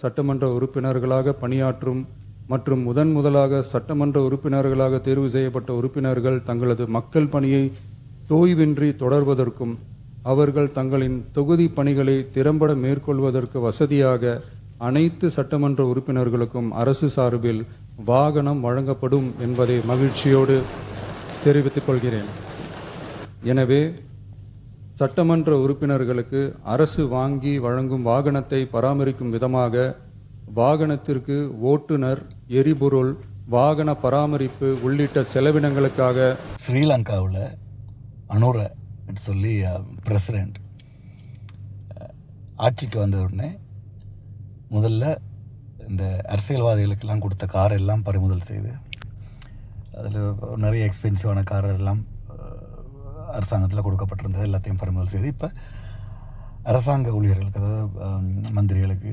சட்டமன்ற உறுப்பினர்களாக பணியாற்றும் மற்றும் முதலாக சட்டமன்ற உறுப்பினர்களாக தேர்வு செய்யப்பட்ட உறுப்பினர்கள் தங்களது மக்கள் பணியை தோய்வின்றி தொடர்வதற்கும் அவர்கள் தங்களின் தொகுதி பணிகளை திறம்பட மேற்கொள்வதற்கு வசதியாக அனைத்து சட்டமன்ற உறுப்பினர்களுக்கும் அரசு சார்பில் வாகனம் வழங்கப்படும் என்பதை மகிழ்ச்சியோடு தெரிவித்துக் கொள்கிறேன். எனவே சட்டமன்ற உறுப்பினர்களுக்கு அரசு வாங்கி வழங்கும் வாகனத்தை பராமரிக்கும் விதமாக வாகனத்திற்கு ஓட்டுநர், எரிபொருள், வாகன பராமரிப்பு உள்ளிட்ட செலவினங்களுக்காக ஸ்ரீலங்காவில் அனுர சொல்லி பிரசிடெண்ட் ஆட்சிக்கு வந்த உடனே முதல்ல இந்த அரசியல்வாதிகளுக்கெல்லாம் கொடுத்த காரெல்லாம் பறிமுதல் செய்து அதில் நிறைய எக்ஸ்பென்சிவான காரெல்லாம் அரசாங்கத்தில் கொடுக்கப்பட்டிருந்தது எல்லாத்தையும் பறிமுதல் செய்து இப்போ அரசாங்க ஊழியர்களுக்கு, அதாவது மந்திரிகளுக்கு,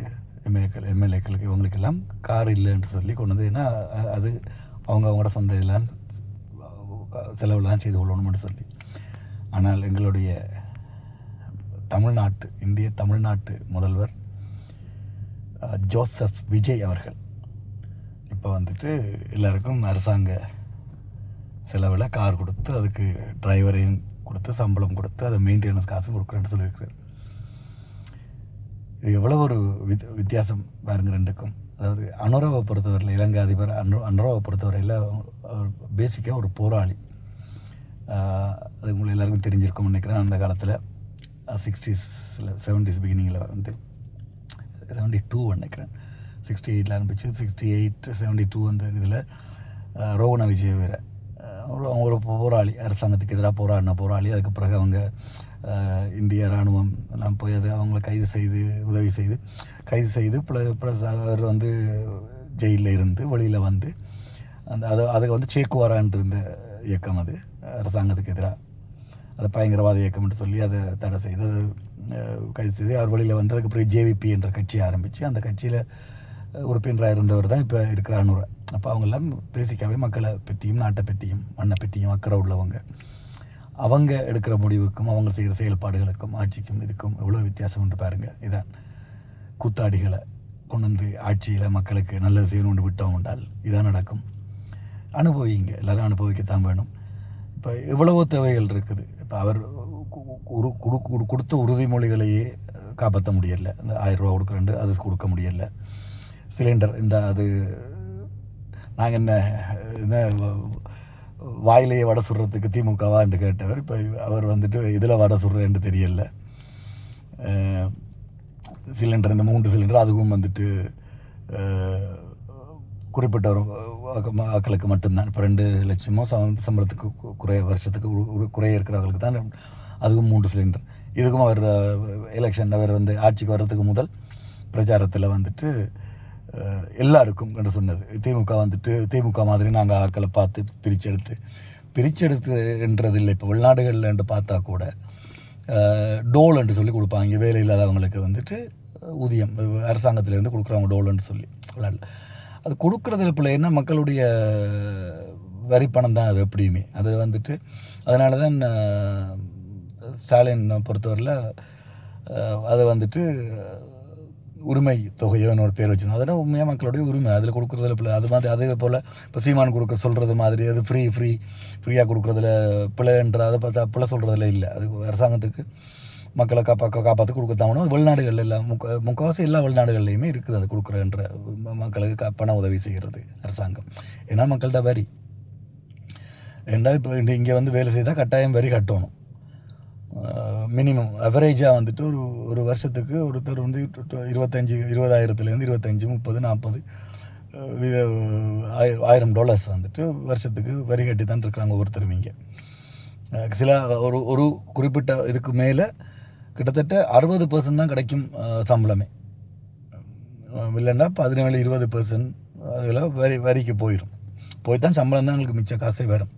எம்எல்ஏக்களுக்கு இவங்களுக்கெல்லாம் கார் இல்லைன்னு சொல்லி கொண்டு வந்து, ஏன்னா அது அவங்களோட சொந்த இதெல்லாம் செலவுலாம் செய்து கொள்ளணும்னு சொல்லி. ஆனால் எங்களுடைய இந்திய தமிழ்நாட்டு முதல்வர் ஜோசப் விஜய் அவர்கள் இப்போ வந்துட்டு எல்லாருக்கும் அரசாங்க செலவில் கார் கொடுத்து அதுக்கு டிரைவரையும் கொடுத்து சம்பளம் கொடுத்து அதை மெயின்டெனன்ஸ் காசும் கொடுக்குறேன்னு சொல்லியிருக்கிறார். இது எவ்வளோ ஒரு வித்தியாசம் பாருங்க ரெண்டுக்கும். அதாவது அனுராவை பொறுத்தவரையில், இலங்கை அதிபர் அனுராவை பொறுத்தவரையில் பேசிக்காக ஒரு போராளி. அது உங்களுக்கு எல்லாருக்கும் தெரிஞ்சிருக்கும்னு நினைக்கிறேன். அந்த காலத்தில் 60s 70s பிகினிங்கில் வந்து 72 நினைக்கிறேன், 68 ஆரம்பிச்சு 68 72 அந்த இதில் ரோவண விஜய் வேறு ஒரு போராளி, அரசாங்கத்துக்கு எதிராக போராளி. அதுக்கு பிறகு அவங்க இந்திய இராணுவம் எல்லாம் போய் அது அவங்கள உதவி செய்து ப்ளஸ் அவர் வந்து ஜெயிலில் இருந்து வெளியில் வந்து அதை வந்து சேக்குவாரான் இருந்த இயக்கம், அது அரசாங்கத்துக்கு எதிராக அது பயங்கரவாத இயக்கம்னு சொல்லி அதை தடை செய்து அது கைது செய்து அவர் வெளியில் வந்து அதுக்கு பிறகு ஜேவிபி என்ற கட்சியை ஆரம்பித்து அந்த கட்சியில் உறுப்பினராக இருந்தவர் தான் இப்போ இருக்கிற அனுரை. அப்போ அவங்கெல்லாம் பேசிக்காகவே மக்களை பற்றியும் நாட்டை பற்றியும் மண்ணை பற்றியும் அக்கறை உள்ளவங்க. அவங்க எடுக்கிற முடிவுக்கும் அவங்க செய்கிற செயல்பாடுகளுக்கும் ஆட்சிக்கும் இதுக்கும் எவ்வளோ வித்தியாசம் என்று பாருங்கள். இதான் கூத்தாடிகளை கொண்டு வந்து ஆட்சியில் மக்களுக்கு நல்லது செய்யணும்னு விட்டோம் என்றால் இதான் நடக்கும். அனுபவிங்க, எல்லோரும் அனுபவிக்கத்தான் வேணும். இப்போ எவ்வளவோ தேவைகள் இருக்குது. இப்போ அவர் கொடுத்த உறுதிமொழிகளையே காப்பாற்ற முடியலை. இந்த 1000 ரூபா கொடுக்குறேன் அது கொடுக்க முடியலை. சிலிண்டர் அது நாங்கள் என்ன வாயிலேயே வடை சுடுறதுக்கு திமுகவான்னு கேட்டவர் இப்போ அவர் வந்துட்டு இதில் வடை சுடுறேன்னு தெரியல. சிலிண்டர் இந்த 3 சிலிண்டர் அதுவும் வந்துட்டு குறிப்பிட்ட ஒரு மக்களுக்கு மட்டும்தான். இப்போ 2 லட்சமோ சம்பளத்துக்கு வருஷத்துக்கு குறைய இருக்கிறவர்களுக்கு தான் அதுவும் 3 சிலிண்டர். இதுக்கும் அவர் எலெக்ஷன் அவர் வந்து ஆட்சிக்கு வர்றதுக்கு முதல் பிரச்சாரத்தில் வந்துட்டு எல்லாருக்கும் என்று சொன்னது. திமுக மாதிரி நாங்கள் ஆக்களை பார்த்து பிரிச்செடுத்துன்றது இல்லை. இப்போ வெளிநாடுகளில் என்று பார்த்தா கூட டோல் என்று சொல்லி கொடுப்பாங்க. இங்கே வேலை இல்லாதவங்களுக்கு வந்துட்டு ஊதியம் அரசாங்கத்திலேருந்து கொடுக்குறவங்க டோல்ன்னு சொல்லி. அது கொடுக்குறதுல பிள்ளை என்ன, மக்களுடைய வரி பணம் தான் அது எப்படியுமே. அது வந்துட்டு அதனால தான் ஸ்டாலின் பொறுத்தவரையில் அதை வந்துட்டு உரிமை தொகையோன்னு ஒரு பேர் வச்சுருந்தோம். அதனால் உண்மையாக மக்களுடைய உரிமை அதில் கொடுக்குறதுல பிள்ளை. அது மாதிரி அதே போல் இப்போ சீமான் கொடுக்க சொல்கிறது மாதிரி அது ஃப்ரீயாக கொடுக்குறதுல பிள்ளைன்ற அதை பார்த்தா பிள்ளை சொல்கிறதுல இல்லை. அது அரசாங்கத்துக்கு மக்களை காப்பாற்றி கொடுக்கத்தாமணும். வெளிநாடுகள் எல்லாம் முக்கால்வாசி எல்லா வெளிநாடுகள்லையுமே இருக்குது அது கொடுக்குறன்ற மக்களுக்கு பண உதவி செய்கிறது அரசாங்கம். ஏன்னா மக்கள்கிட்ட வரி ஏன்னா இப்போ இங்கே வந்து வேலை செய்தால் கட்டாயம் வரி கட்டணும். மினிமம் அவரேஜாக வந்துட்டு ஒரு வருஷத்துக்கு ஒருத்தர் வந்து 20,000 25 30 40 $1000 வந்துட்டு வருஷத்துக்கு வரி கட்டி தான் இருக்கிறாங்க ஒவ்வொருத்தரும். இங்கே சில ஒரு குறிப்பிட்ட இதுக்கு மேலே கிட்டத்தட்ட 60% தான் கிடைக்கும் சம்பளமே. இல்லைன்னா 17-20% அதில் வரிக்கு போய் தான் சம்பளம் தான் எங்களுக்கு மிச்ச காசே வரும்.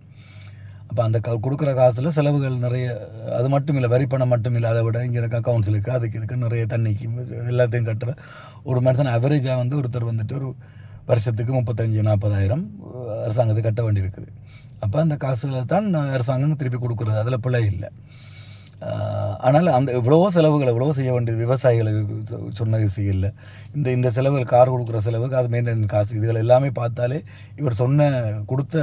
அப்போ அந்த கொடுக்குற காசில் செலவுகள் நிறைய. அது மட்டும் இல்லை, வரி பணம் மட்டும் இல்லை, அதை விட இங்கே இருக்க கவுன்சிலுக்கு இதுக்கு நிறைய தண்ணிக்கு எல்லாத்தையும் கட்டுற ஒரு மனுஷன் அவரேஜாக வந்து ஒருத்தர் வந்துட்டு ஒரு வருஷத்துக்கு 35-40,000 அரசாங்கத்துக்கு கட்ட வேண்டியிருக்குது. அப்போ அந்த காசுகளை தான் அரசாங்கம் திருப்பி கொடுக்குறது, அதில் பிழை இல்லை. ஆனால் அந்த இவ்வளவோ செலவுகள் எவ்வளவோ செய்ய வேண்டியது விவசாயிகளுக்கு சொன்னது செய்யலை. இந்த செலவுகள் கார் கொடுக்குற செலவுக்கு அது மெயின்டெனன்ஸ் காசு இதுகள் எல்லாமே பார்த்தாலே இவர் கொடுத்த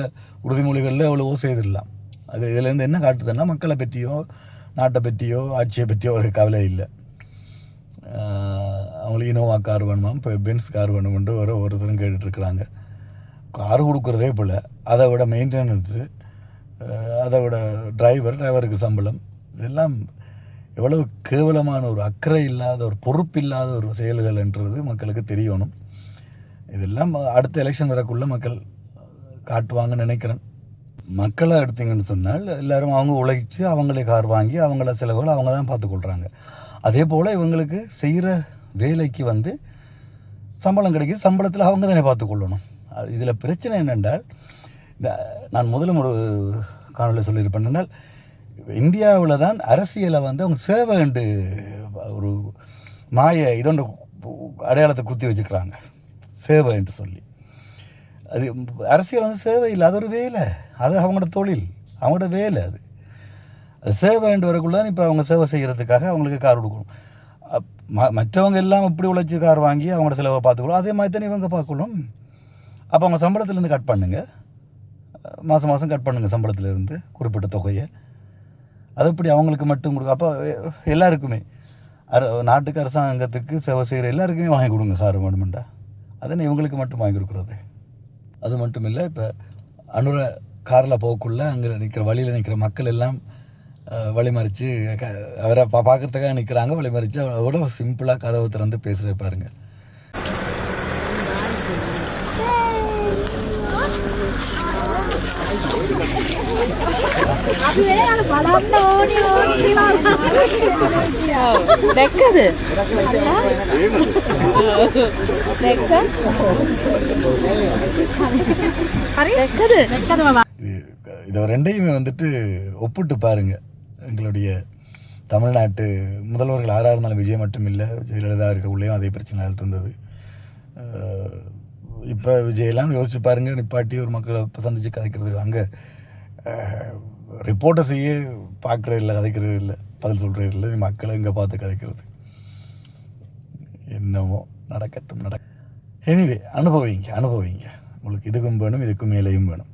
உறுதிமொழிகளில் எவ்வளவோ செய்திடலாம். அது இதுலேருந்து என்ன காட்டுதுன்னா மக்களை பற்றியோ நாட்டை பற்றியோ ஆட்சியை பற்றியோ ஒரு கவலை இல்லை. அவங்களுக்கு இனோவா கார் வேணுமா, இப்போ பென்ஸ் கார் வேணுமென்று ஒருத்தரும் கேட்டுட்ருக்குறாங்க. கார் கொடுக்குறதே போல் அதை விட மெயின்டெனன்ஸு, அதை விட டிரைவருக்கு சம்பளம், இதெல்லாம் எவ்வளவு கேவலமான ஒரு அக்கறை இல்லாத ஒரு பொறுப்பு இல்லாத ஒரு செயல்கள் என்றது மக்களுக்கு தெரியணும். இதெல்லாம் அடுத்த எலெக்ஷன் வரக்குள்ள மக்கள் காட்டுவாங்கன்னு நினைக்கிறேன். மக்களை எடுத்தீங்கன்னு சொன்னால் எல்லோரும் அவங்க உழைச்சி அவங்களே கார் வாங்கி அவங்கள செலவுகள் அவங்க தான் பார்த்துக்கொள்கிறாங்க. அதே போல் இவங்களுக்கு செய்கிற வேலைக்கு சம்பளம் கிடைக்கிது, சம்பளத்தில் அவங்க தானே பார்த்துக்கொள்ளணும். இதில் பிரச்சனை என்னென்றால் நான் முதலும் ஒரு காணொலியில் சொல்லியிருப்பேன் என்றால் இந்தியாவில் தான் அரசியலை அவங்க சேவைண்டு ஒரு இதொன்று அடையாளத்தை குத்தி வச்சுக்கிறாங்க, சேவைன்ட்டு சொல்லி. அது அரசியல் சேவை இல்லை, அது ஒரு வேலை, அது அவங்களோட தொழில், அவங்களோட வேலை. அது சேவைண்டு வரக்குள்ள தான் இப்போ அவங்க சேவை செய்கிறதுக்காக அவங்களுக்கு கார் கொடுக்கணும். மற்றவங்க எல்லாம் இப்படி உழைச்சி கார் வாங்கி அவங்களோட செலவை பார்த்துக்கணும், அதே மாதிரி தானே இவங்க பார்க்கணும். அப்போ அவங்க சம்பளத்துலேருந்து கட் பண்ணுங்க, மாதம் கட் பண்ணுங்கள் சம்பளத்திலேருந்து குறிப்பிட்ட தொகையை. அது எப்படி அவங்களுக்கு மட்டும் கொடுக்க? அப்போ எல்லாருக்குமே நாட்டுக்கு அரசாங்கத்துக்கு சேவை செய்கிற எல்லாருக்குமே வாங்கி கொடுங்க கார் வேணுமெண்டா. அதனை இவங்களுக்கு மட்டும் வாங்கி கொடுக்குறது. அது மட்டும் இல்லை, இப்போ அனுர காரில் போகக்குள்ள அங்கே வழியில் நிற்கிற மக்கள் எல்லாம் வழிமறித்து அவரை பார்க்குறதுக்காக நிற்கிறாங்க. வழிமறித்து அவ்வளோ சிம்பிளாக கதவை திறந்து பேசுகிற பாருங்க. இதை ரெண்டையுமே ஒப்பிட்டு பாருங்க. எங்களுடைய தமிழ்நாட்டு முதல்வர்கள் யாராக இருந்தாலும் விஜய் மட்டும் இல்லை, ஜெயலலிதா இருக்கக்குள்ளேயும் அதே பிரச்சனைகள் இருந்தது. இப்போ விஜயெல்லாம் யோசிச்சு பாருங்கள், நிப்பாட்டி ஒரு மக்களை சந்தித்து கதைக்கிறது, அங்கே ரிப்போர்ட்டர்ஸையே பார்க்குறது இல்லை, கதைக்கிறது இல்லை, பதில் சொல்கிறது இல்லை, மக்களை இங்கே பார்த்து கதைக்கிறது. என்னமோ நடக்கட்டும். எனிவே அனுபவிங்க. உங்களுக்கு இதுக்கும் வேணும், இதுக்கும் மேலேயும் வேணும்.